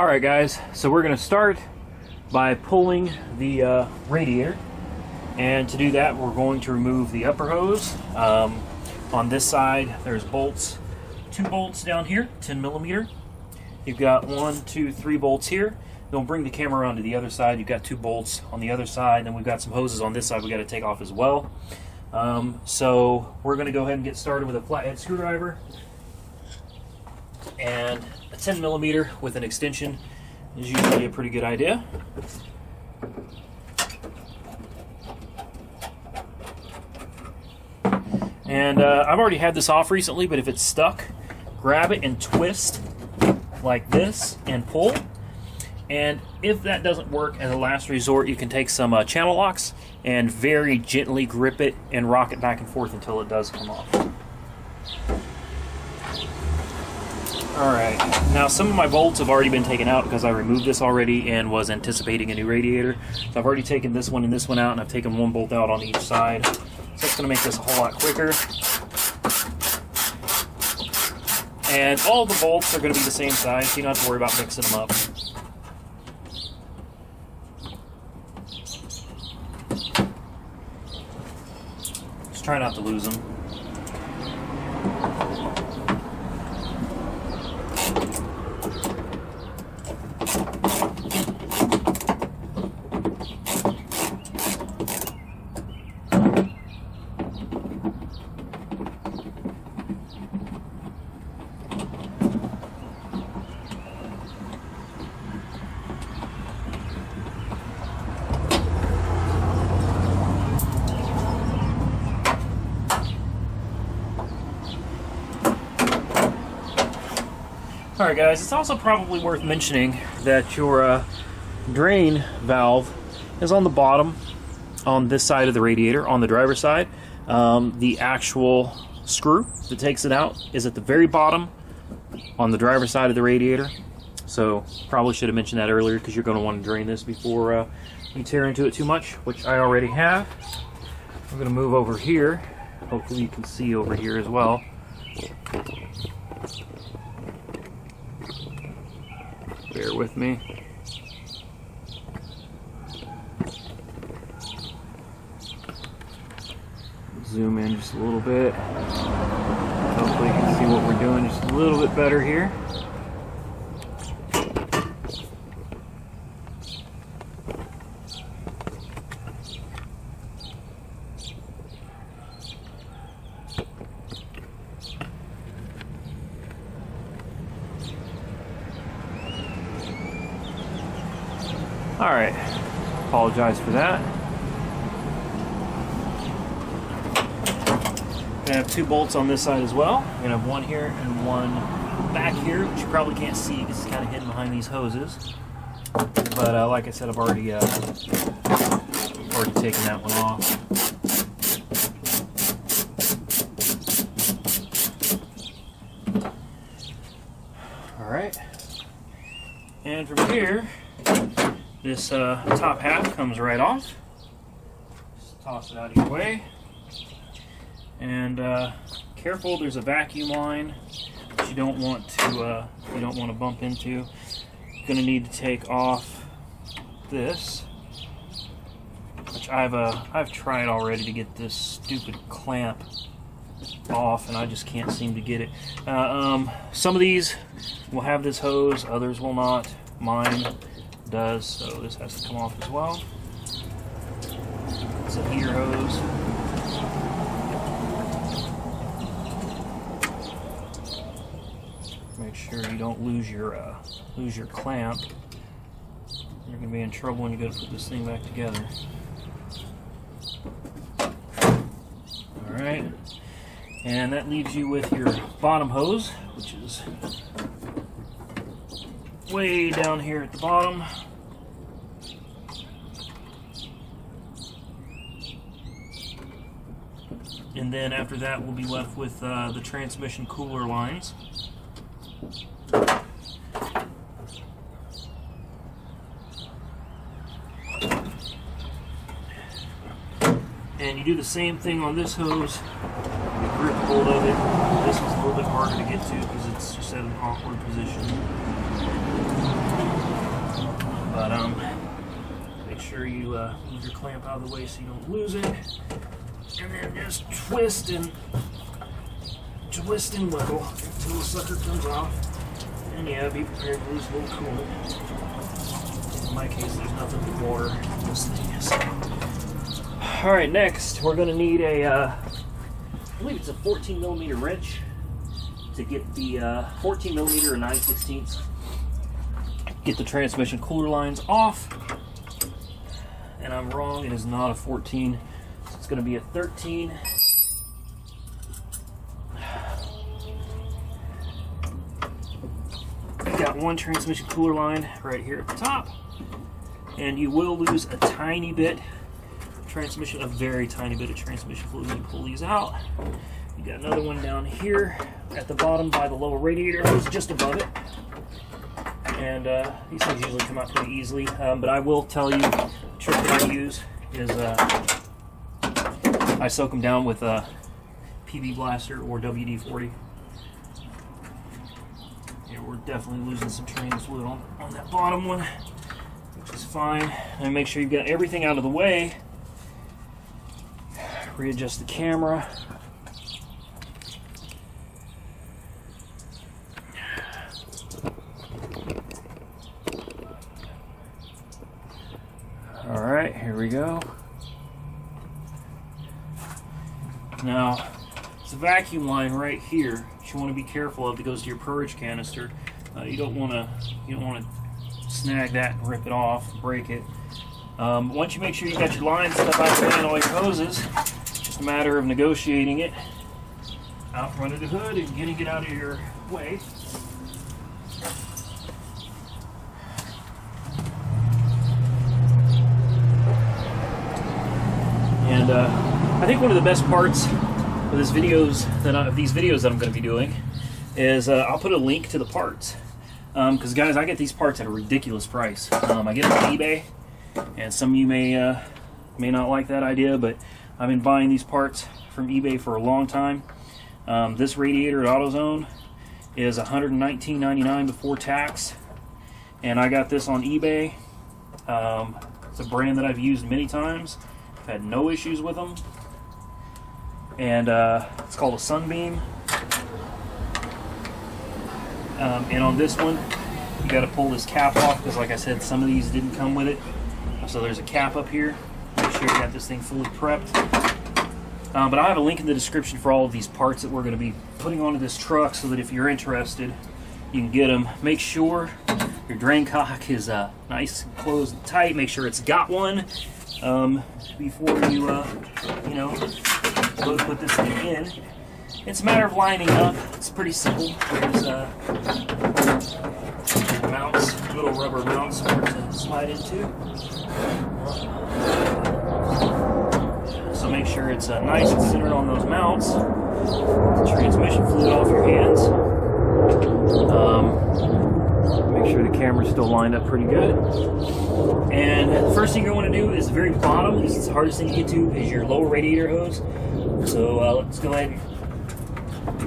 Alright guys, so we're going to start by pulling the radiator, and to do that we're going to remove the upper hose. On this side there's bolts, 2 bolts down here, 10mm. You've got 1, 2, 3 bolts here. Then we'll bring the camera around to the other side. You've got 2 bolts on the other side, then we've got some hoses on this side we got to take off as well. So we're going to go ahead and get started with a flathead screwdriver and a 10mm with an extension is usually a pretty good idea. And I've already had this off recently, but if it's stuck, grab it and twist like this and pull. And if that doesn't work, as a last resort, you can take some channel locks and very gently grip it and rock it back and forth until it does come off. Alright, now some of my bolts have already been taken out because I removed this already and was anticipating a new radiator. So I've already taken this one and this one out, and I've taken 1 bolt out on each side. So it's going to make this a whole lot quicker. And all the bolts are going to be the same size, so you don't have to worry about mixing them up. Just try not to lose them. Alright guys, it's also probably worth mentioning that your drain valve is on the bottom on this side of the radiator, on the driver's side. The actual screw that takes it out is at the very bottom on the driver's side of the radiator. So probably should have mentioned that earlier, because you're going to want to drain this before you tear into it too much, which I already have. I'm going to move over here. Hopefully you can see over here as well. Bear with me. Zoom in just a little bit. Hopefully you can see what we're doing just a little bit better here. Alright, apologize for that. I have 2 bolts on this side as well. I'm going to have 1 here and 1 back here, which you probably can't see because it's kind of hidden behind these hoses. But like I said, I've already taken that one off. Alright, and from here, this top half comes right off. Just toss it out of your way. And careful, there's a vacuum line that you don't want to bump into. You're going to need to take off this, which I've tried already to get this stupid clamp off, and I just can't seem to get it. Some of these will have this hose, others will not. Mine does, so this has to come off as well. It's a heater hose. Make sure you don't lose your clamp. You're gonna be in trouble when you go to put this thing back together. All right, and that leaves you with your bottom hose, which is way down here at the bottom. And then after that we'll be left with the transmission cooler lines. And you do the same thing on this hose. You grip hold of it. This one's a little bit harder to get to because it's just at an awkward position. But make sure you move your clamp out of the way so you don't lose it. And then just twist and wiggle until the sucker comes off. And yeah, be prepared to lose a little coolant. In my case, there's nothing but water in this thing. So. Alright, next we're going to need a, I believe it's a 14mm wrench to get the 14mm or 9/16. Get the transmission cooler lines off. And I'm wrong, it is not a 14. So it's going to be a 13. You've got one transmission cooler line right here at the top. And you will lose a tiny bit of transmission, a very tiny bit of transmission fluid when you pull these out. You got another one down here at the bottom by the lower radiator hose, just above it. And these things usually come out pretty easily. But I will tell you, the trick that I use is I soak them down with a PB Blaster or WD-40. Yeah, we're definitely losing some trans fluid on that bottom one, which is fine. And make sure you've got everything out of the way. Readjust the camera. Alright, here we go. Now, it's a vacuum line right here that you want to be careful of that goes to your purge canister. You don't want to snag that and rip it off, break it. Once you make sure you got your lines set up out the way and all your hoses, it's just a matter of negotiating it out front of the hood and getting it out of your way. And I think one of the best parts of these videos that I'm going to be doing is I'll put a link to the parts. Because guys, I get these parts at a ridiculous price. I get them on eBay, and some of you may not like that idea, but I've been buying these parts from eBay for a long time. This radiator at AutoZone is $119.99 before tax, and I got this on eBay. It's a brand that I've used many times. I've had no issues with them, and it's called a Sunbeam. And on this one, you got to pull this cap off because, like I said, some of these didn't come with it. So there's a cap up here. Make sure you got this thing fully prepped. But I have a link in the description for all of these parts that we're going to be putting onto this truck, so that if you're interested, you can get them. Make sure your drain cock is nice and closed and tight. Make sure it's got one before you go to put this thing in. It's a matter of lining up. It's pretty simple. There's mounts, little rubber mounts for it to slide into. So make sure it's nice and centered on those mounts. Get the transmission fluid off your hands. Make sure the camera's still lined up pretty good. And the first thing you want to do is the very bottom. This is the hardest thing to get to, is your lower radiator hose. So let's go ahead and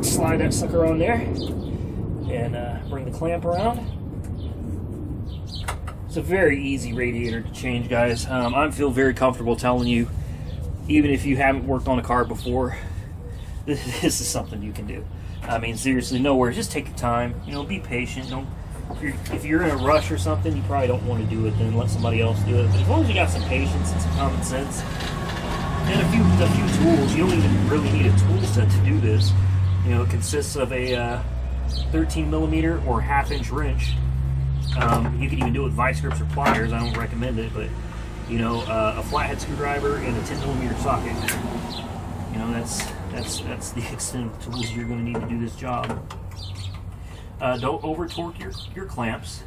slide that sucker on there and bring the clamp around. It's a very easy radiator to change, guys. I feel very comfortable telling you, even if you haven't worked on a car before, this is something you can do. I mean, seriously, no worries. Just take your time. Be patient. If you're in a rush or something, you probably don't want to do it. Then let somebody else do it. But as long as you got some patience and some common sense and a few tools, you don't even really need a tool set to do this. It consists of a 13mm or 1/2-inch wrench. You can even do it with vice grips or pliers. I don't recommend it, but a flathead screwdriver and a 10mm socket. That's the extent of tools you're going to need to do this job. Don't over torque your clamps.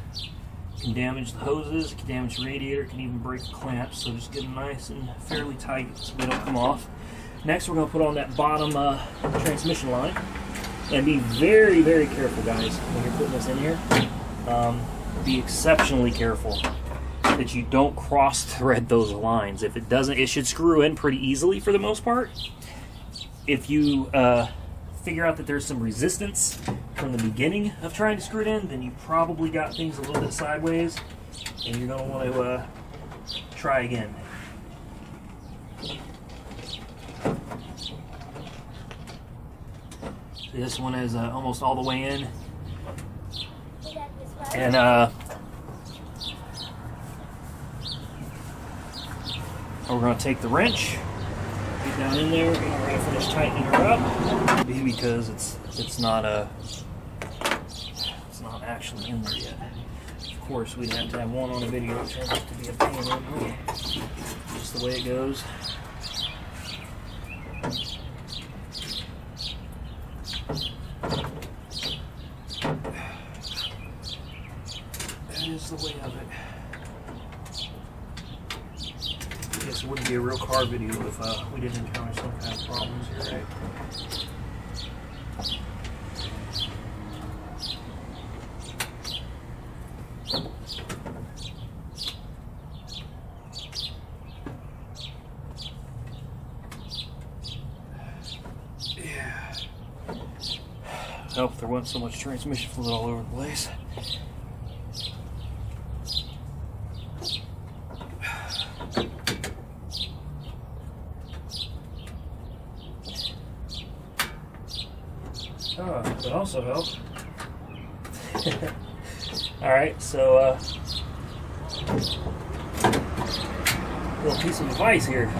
It can damage the hoses, it can damage the radiator, it can even break the clamps. So just get them nice and fairly tight so they don't come off. Next, we're going to put on that bottom transmission line. And be very, very careful, guys, when you're putting this in here. Be exceptionally careful that you don't cross-thread those lines. If it doesn't, it should screw in pretty easily for the most part. If you figure out that there's some resistance from the beginning of trying to screw it in, then you probably got things a little bit sideways. and you're going to want to try again. See, this one is almost all the way in, and we're going to take the wrench, get down in there, and we're going to finish tightening her up, because it's not actually in there yet. Of course, we'd have to have one on a video, which turns out to be a pain in the neck. Just the way it goes. That is the way of it. I guess it wouldn't be a real car video if we didn't encounter some kind of problems here, right? Help if there wasn't so much transmission fluid all over the place. But also help. Alright, so little piece of advice here.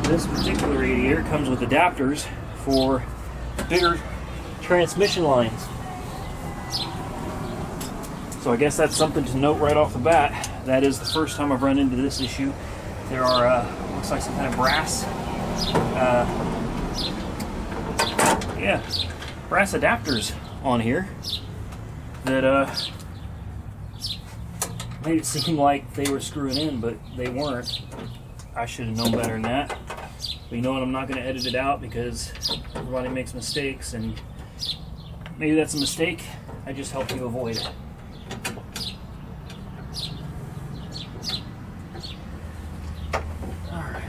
This particular radiator comes with adapters for bigger transmission lines. So I guess that's something to note right off the bat. That is the first time I've run into this issue. There are, looks like some kind of brass, brass adapters on here that made it seem like they were screwing in, but they weren't. I should have known better than that. But you know what, I'm not going to edit it out because everybody makes mistakes, and maybe that's a mistake I just help you avoid. Alright.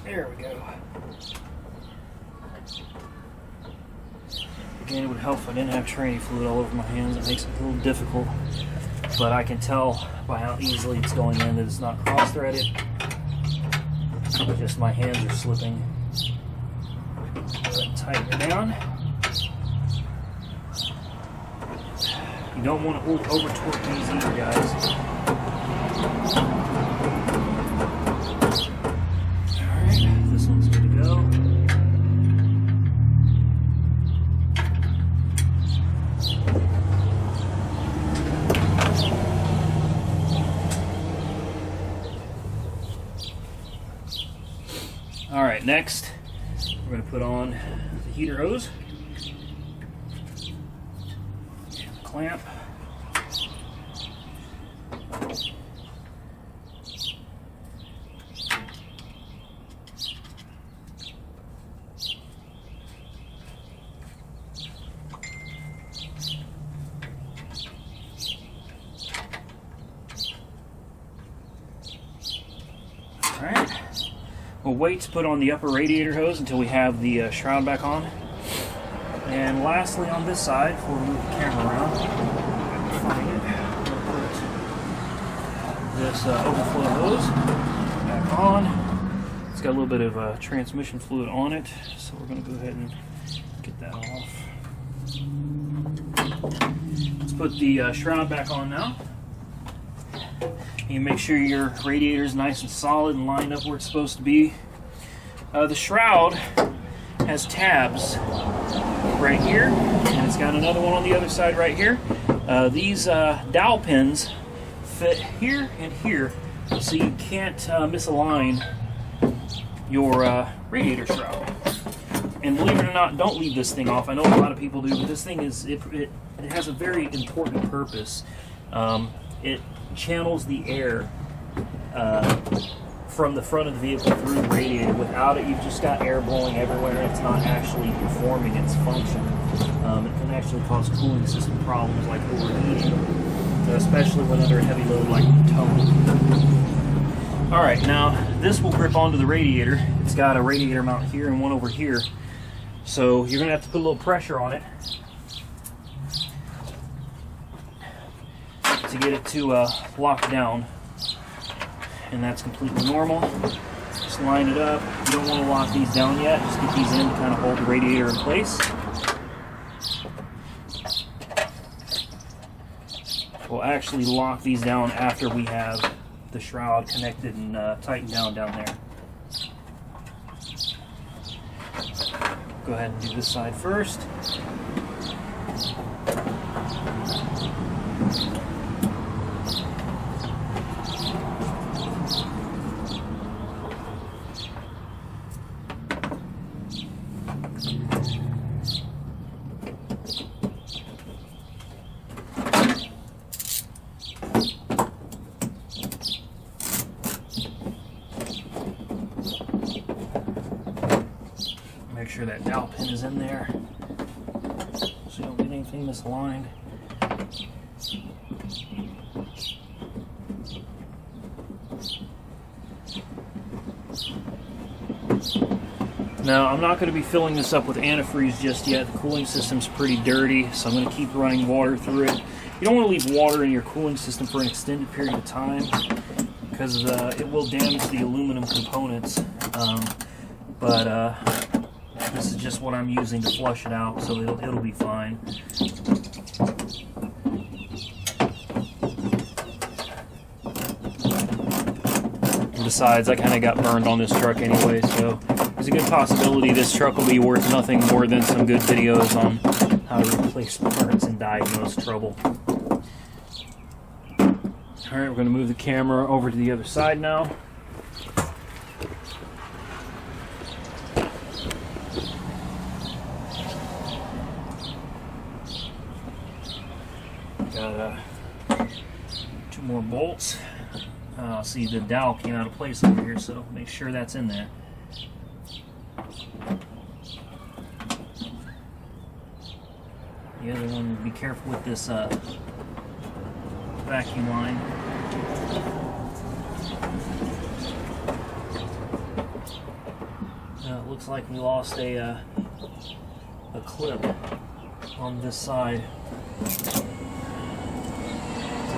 There we go. Again, it would help if I didn't have tranny fluid all over my hands. It makes it a little difficult, but I can tell by how easily it's going in that it's not cross-threaded. Just my hands are slipping. Go ahead and tighten it down. You don't want to over-torque these either, guys. Alright, this one's good to go. Alright, next we're going to put on the heater hose and the clamp. Alright. We'll wait to put on the upper radiator hose until we have the shroud back on. And lastly, on this side, before we move the camera around, find it, we'll put this overflow hose back on. It's got a little bit of transmission fluid on it, so we're going to go ahead and get that off. Let's put the shroud back on now. You make sure your radiator is nice and solid and lined up where it's supposed to be. The shroud has tabs right here, and it's got another one on the other side right here. These dowel pins fit here and here, so you can't misalign your radiator shroud. And believe it or not, don't leave this thing off. I know a lot of people do, but this thing is it has a very important purpose. It channels the air from the front of the vehicle through the radiator. Without it, you've just got air blowing everywhere, and it's not actually performing its function. It can actually cause cooling system problems like overheating, especially when under a heavy load like towing. Alright, now this will grip onto the radiator. It's got a radiator mount here and one over here. So you're going to have to put a little pressure on it to get it to lock down. And that's completely normal. Just line it up. You don't want to lock these down yet. Just get these in to kind of hold the radiator in place. We'll actually lock these down after we have the shroud connected and tightened down there. Go ahead and do this side first. Make sure that dowel pin is in there so you don't get anything misaligned. Now, I'm not going to be filling this up with antifreeze just yet. The cooling system's pretty dirty, so I'm going to keep running water through it. You don't want to leave water in your cooling system for an extended period of time because it will damage the aluminum components. But this is just what I'm using to flush it out, so it'll be fine. And besides, I kind of got burned on this truck anyway, so there's a good possibility this truck will be worth nothing more than some good videos on how to replace parts and diagnose trouble. Alright, we're going to move the camera over to the other side now. Got 2 more bolts. See, the dowel came out of place over here, so make sure that's in there. The other one, be careful with this vacuum line. It looks like we lost a clip on this side. It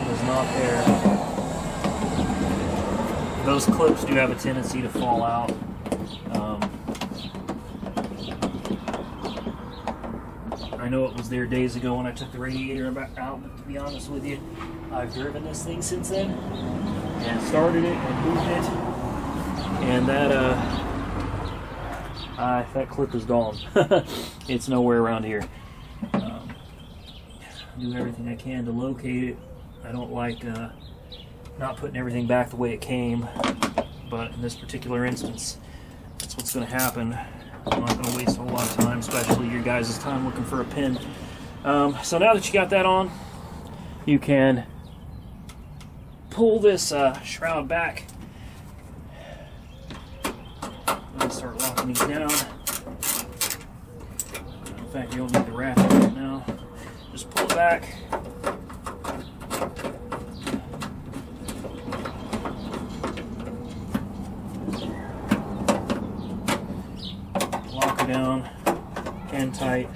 was not there. Those clips do have a tendency to fall out. I know it was there days ago when I took the radiator out, but to be honest with you, I've driven this thing since then, and started it and moved it, and that clip is gone. It's nowhere around here. Do everything I can to locate it. I don't like not putting everything back the way it came, but in this particular instance, that's what's going to happen. I'm not going to waste a whole lot of time, especially your guys' time looking for a pin. So now that you got that on, you can pull this shroud back. I'm going to start locking these down. In fact, you don't need the ratchet right now. Just pull it back. Lock it down and tight.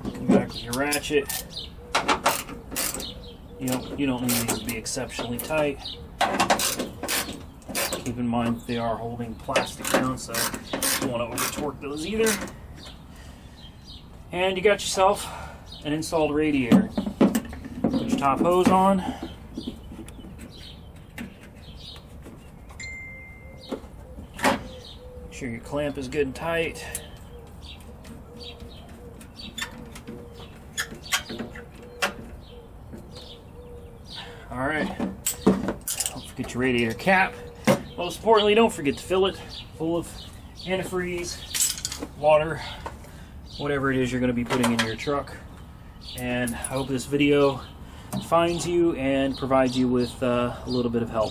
Come back with your ratchet. You don't need these to be exceptionally tight. Keep in mind that they are holding plastic down, so you don't want to over torque those either. And you got yourself an installed radiator. Put your top hose on. Make sure your clamp is good and tight. Alright, don't forget your radiator cap. Most importantly, don't forget to fill it full of antifreeze, water, whatever it is you're going to be putting in your truck. And I hope this video finds you and provides you with a little bit of help.